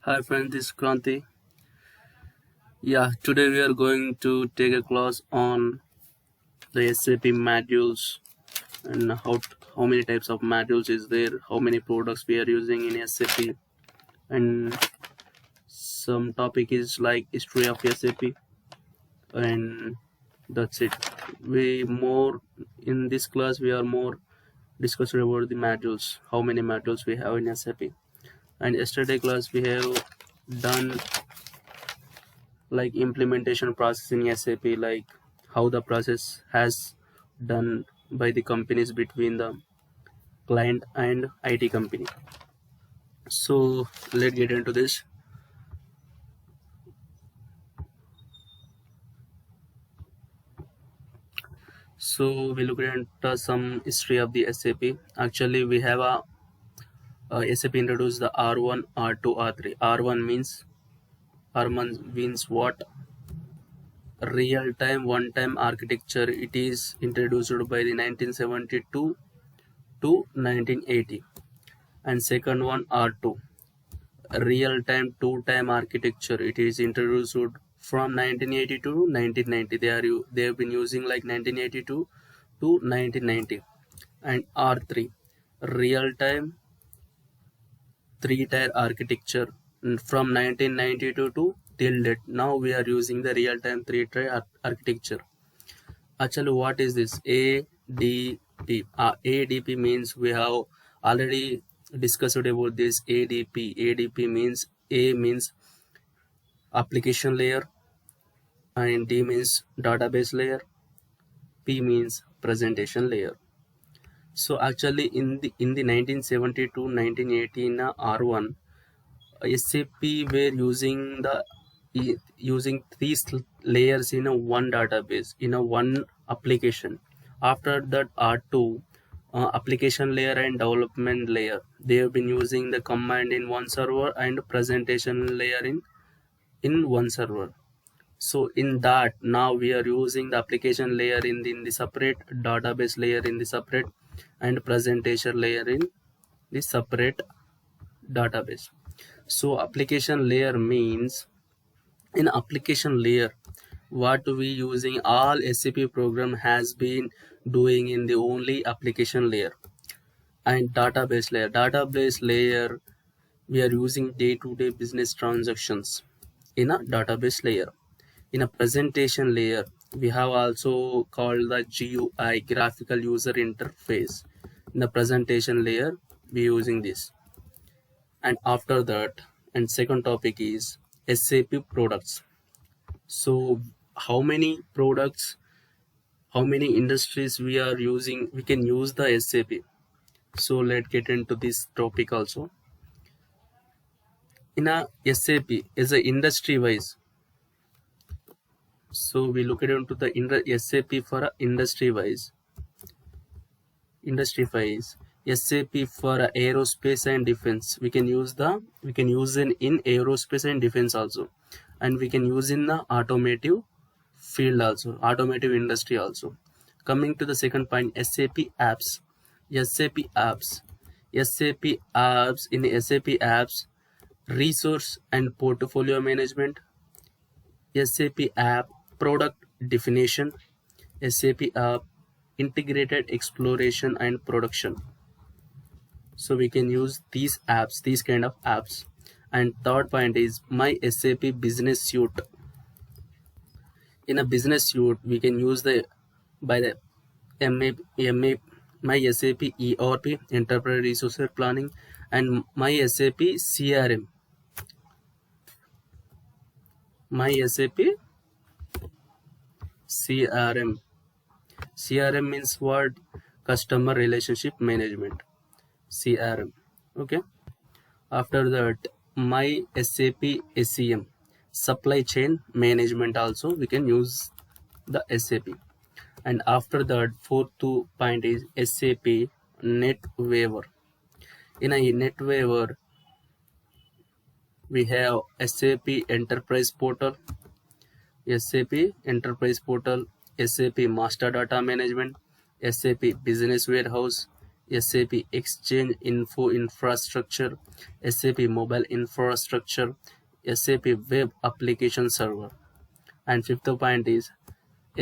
Hi friends, this is Kranti. Today we are going to take a class on the SAP modules and how many types of modules is there, how many products we are using in SAP, and some topic is like history of SAP, and that's it. We more in this class we are more discussing about the modules, how many modules we have in SAP. And yesterday class we have done like implementation process in SAP, like how the process has done by the companies between the client and IT company. So let's get into this. So we look at some history of the SAP. Actually, we have SAP introduced the R1, R2, R3. R1 means what? Real-time one-time architecture. It is introduced by the 1972 to 1980. And second one, R2, real-time two-time architecture. It is introduced from 1982 to 1990. They have been using like 1982 to 1990. And R3, real-time three-tier architecture, from 1992 to till date. Now we are using the real-time three-tier architecture. Actually, what is this ADP? ADP means we have already discussed about this. ADP means A means application layer, and D means database layer, P means presentation layer. So actually in the 1972 1918 R1, SAP were using three layers in a one database, in a one application. After that, R2, application layer and development layer, they have been using the command in one server and presentation layer in one server. So in that, now we are using the application layer in the separate, database layer in the separate, and presentation layer in the separate database. So application layer means, in application layer, what we using, all SAP program has been doing in the only application layer. And database layer, we are using day-to-day business transactions in a database layer. In a presentation layer, we have also called the GUI, graphical user interface. In the presentation layer, we using this. And after that, and second topic is SAP products. So how many products, how many industries we are using, we can use the SAP. So let's get into this topic also. In a SAP is a industry wise. So we look into the SAP for a industry wise. SAP for aerospace and defense. We can use in aerospace and defense also, and we can use in the automotive field also, automotive industry also. Coming to the second point, SAP apps. SAP apps. In SAP apps, resource and portfolio management. SAP app, product definition. SAP app, integrated exploration and production. So we can use these kind of apps. And third point is my SAP business suite. In a business suite, we can use my SAP ERP, enterprise resource planning, and my SAP CRM. CRM means what? Customer relationship management. CRM. Okay. After that, my SAP SCM, supply chain management also, we can use the SAP. And after that, fourth point is SAP NetWeaver. In a NetWeaver, we have SAP Enterprise Portal, SAP Master Data Management, SAP Business Warehouse, SAP Exchange Info Infrastructure, SAP Mobile Infrastructure, SAP Web Application Server. And fifth point is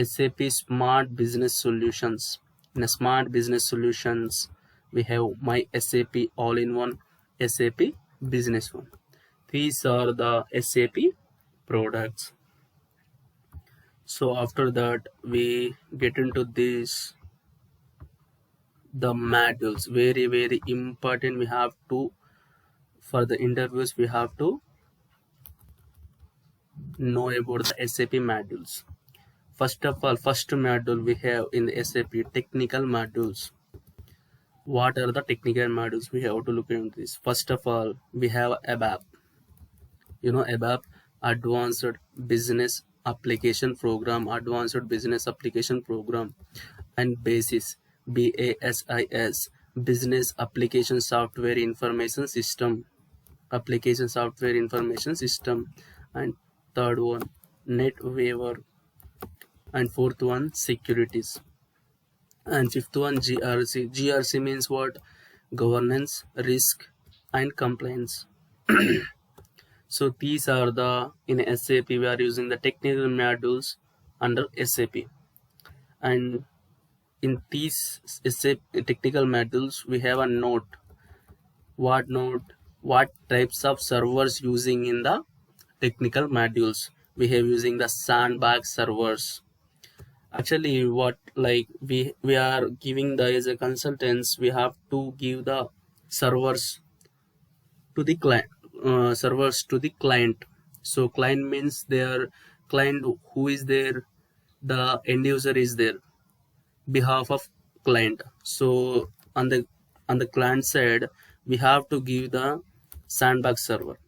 SAP Smart Business Solutions. In a Smart Business Solutions, we have My SAP All-in-One, SAP Business One. These are the SAP products. So after that, we get into this, the modules. Very important. We have to, for the interviews, we have to know about the SAP modules. First of all, first module we have in the SAP technical modules. What are the technical modules? We have to look into this. First of all, we have ABAP. ABAP, Advanced Business Application Program, Advanced Business Application Program, and BASIS, BASIS, Business Application Software Information System, Application Software Information System, and third one, NetWeaver, and fourth one, Securities, and fifth one, GRC. GRC means what? Governance, risk, and compliance. So these are the, in SAP we are using the technical modules under SAP, and in these SAP technical modules we have a note. What note? What types of servers using in the technical modules? We have using the sandbox servers. Actually, what, like we are giving the, as a consultants, we have to give the servers to the client, servers to the client. So client means their client who is there, the end user is there, behalf of client. So on the client side, we have to give the sandbox server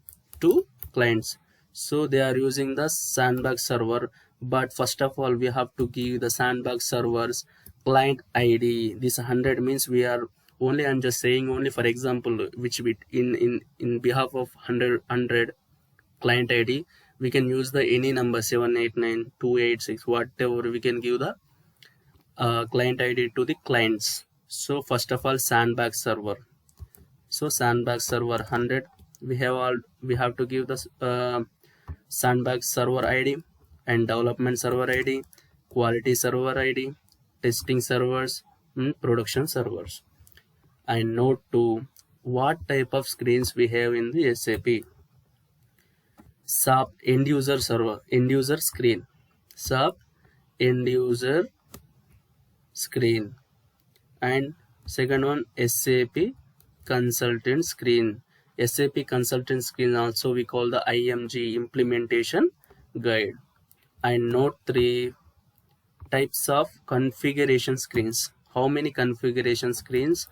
to clients. So they are using the sandbox server, but first of all we have to give the sandbox servers client ID. This 100 means we are only, I'm just saying only for example, which bit in behalf of 100 client ID, we can use the any number 789-286, whatever, we can give the client ID to the clients. So first of all, sandbox server. So sandbox server 100, we have to give the sandbox server ID, and development server ID, quality server ID, testing servers, production servers. And note to what type of screens we have in the SAP. SAP end user server, end user screen, SAP end user screen, and second one, SAP consultant screen. SAP consultant screen also we call the IMG, implementation guide. And note 3, types of configuration screens. How many configuration screens?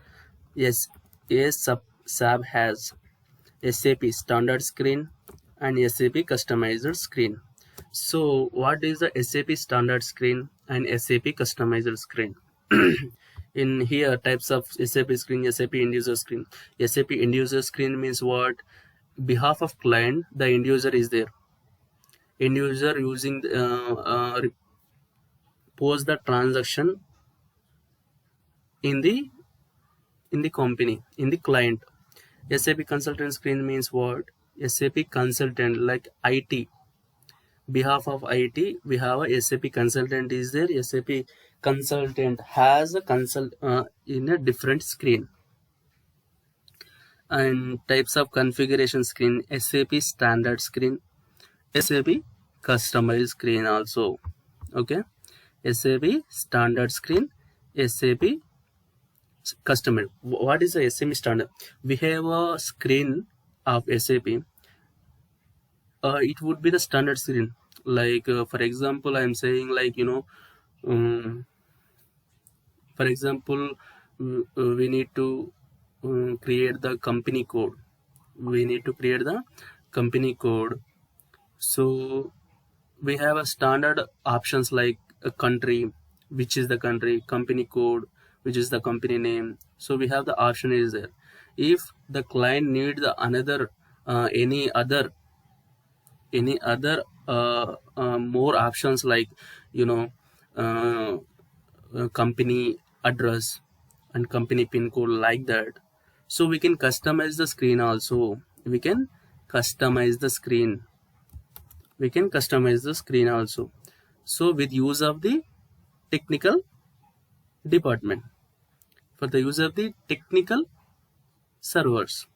Yes, SAP has SAP standard screen and SAP customizer screen. So what is the SAP standard screen and SAP customizer screen? In here, types of SAP screen, SAP end user screen. SAP end user screen means what? Behalf of client, the end user is there. End user using post the transaction in the company, in the client. SAP consultant screen means what? SAP consultant, like IT, behalf of IT, we have a SAP consultant is there. SAP consultant has a consult in a different screen. And types of configuration screen: SAP standard screen, SAP customized screen also. Okay, SAP standard screen, SAP customer. What is the SAP standard? We have a screen of SAP. It would be the standard screen. Like for example, I'm saying, like for example, we need to create the company code. We need to create the company code. So we have a standard options like a country, which is the country, company code, which is the company name. So we have the option is there. If the client needs the another any other more options, like company address, and company pin code like that. So we can customize the screen also. We can customize the screen. We can customize the screen also. So with use of the technical department, for the use of the technical servers.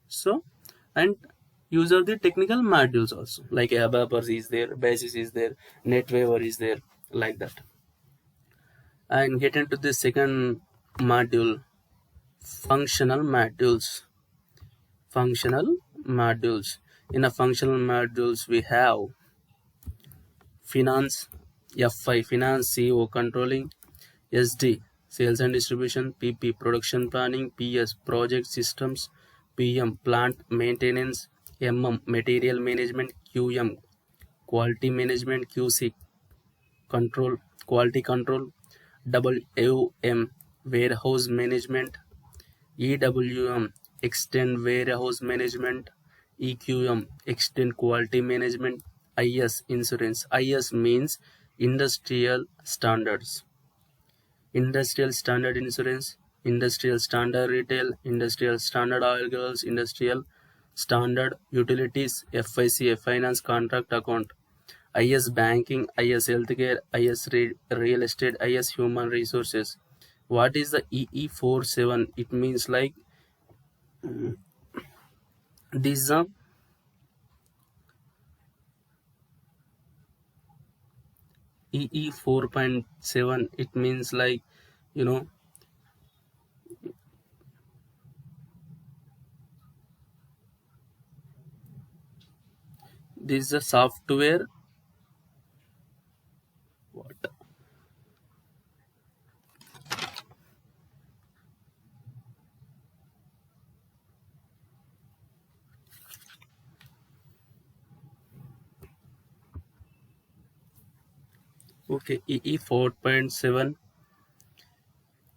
So and use of the technical modules also, like ABAP is there, Basis is there, NetWeaver is there, like that. And get into the second module, functional modules. Functional modules. In a functional modules we have finance, FI finance, CO controlling, SD sales and distribution, PP production planning, PS project systems, PM plant maintenance, MM material management, QM quality management, QC control quality control, WM warehouse management, EWM extend warehouse management, EQM extend quality management, IS insurance. IS means industrial standards. Industrial standard insurance, industrial standard retail, industrial standard oil girls, industrial standard utilities, FIC finance contract account, IS banking, IS healthcare, IS real estate, IS human resources. What is the EE47? It means like these are EE 4.7. It means like, you know, this is a software. What? Okay, EE 4.7.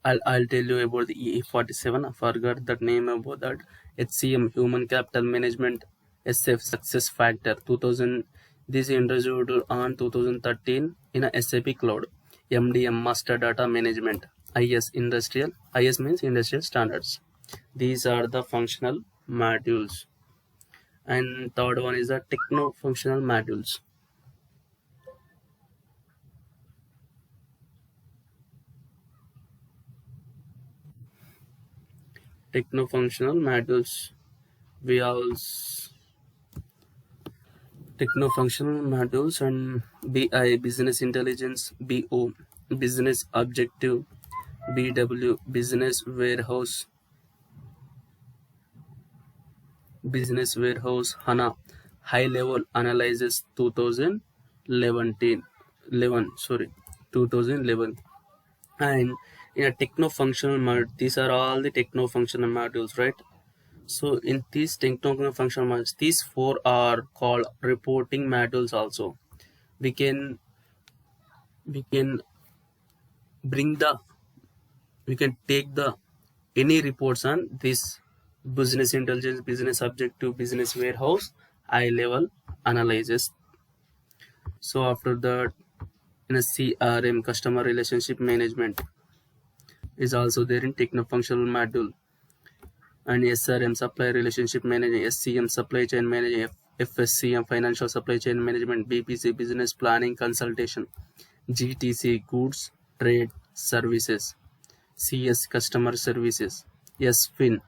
I'll tell you about the EE47. I forgot that name about that. HCM Human Capital Management, SF Success Factor 2000. This is introduced on 2013 in a SAP Cloud. MDM Master Data Management. IS Industrial. IS means Industrial Standards. These are the functional modules. And third one is the techno functional modules. Techno functional modules. We also techno functional modules and BI business intelligence, BO business objective, BW business warehouse, HANA high level analysis 2011 2011. And in a techno functional mod, these are all the techno functional modules, right? So in these techno functional modules, these four are called reporting modules also. We can bring the we can take the any reports on this business intelligence, business objective, business warehouse, high level analysis. So after that, in a CRM, customer relationship management is also there in techno functional module. And SRM, supply relationship management, SCM, supply chain management, FSCM, financial supply chain management, BPC, business planning consultation, GTC, goods trade services, CS, customer services, SFIN.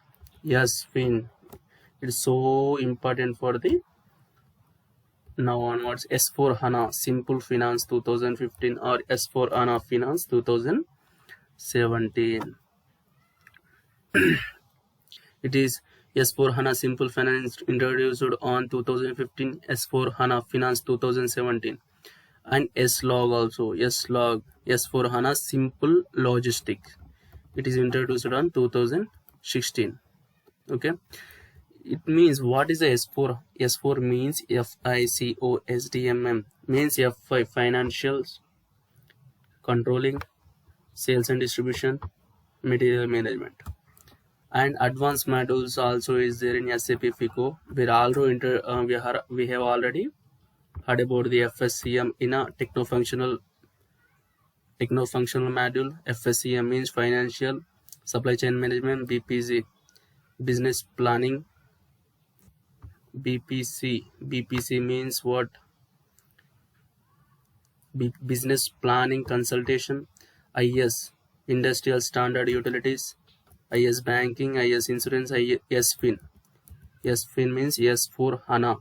It's so important for the now onwards. S4 HANA Simple Finance 2015 or S4 HANA Finance 2017. It is S4 HANA Simple Finance introduced on 2015, S4 HANA Finance 2017, and S-Log also. S-Log, S4 HANA Simple Logistics. It is introduced on 2016. Okay. It means what is the S4? S4 means FICO SDMM, means FI financials, controlling, sales and distribution, material management. And advanced modules also is there in SAP Fico. We have already heard about the FSCM in a techno functional module. FSCM means financial Supply chain management, BPC. Business planning, BPC means what? Business planning consultation. IS, industrial standard utilities. IS banking, IS insurance, IS fin. S fin means S for HANA.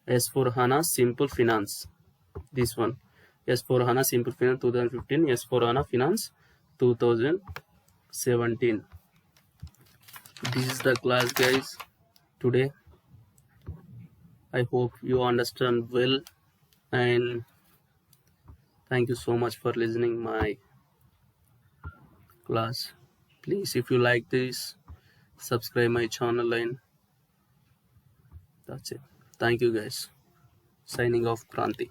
S for HANA simple finance. This one. S for HANA simple finance 2015. S for HANA finance 2017. This is the class, guys, today. I hope you understand well, and thank you so much for listening my class. Please, if you like this, subscribe my channel, and that's it. Thank you, guys. Signing off, Kranti.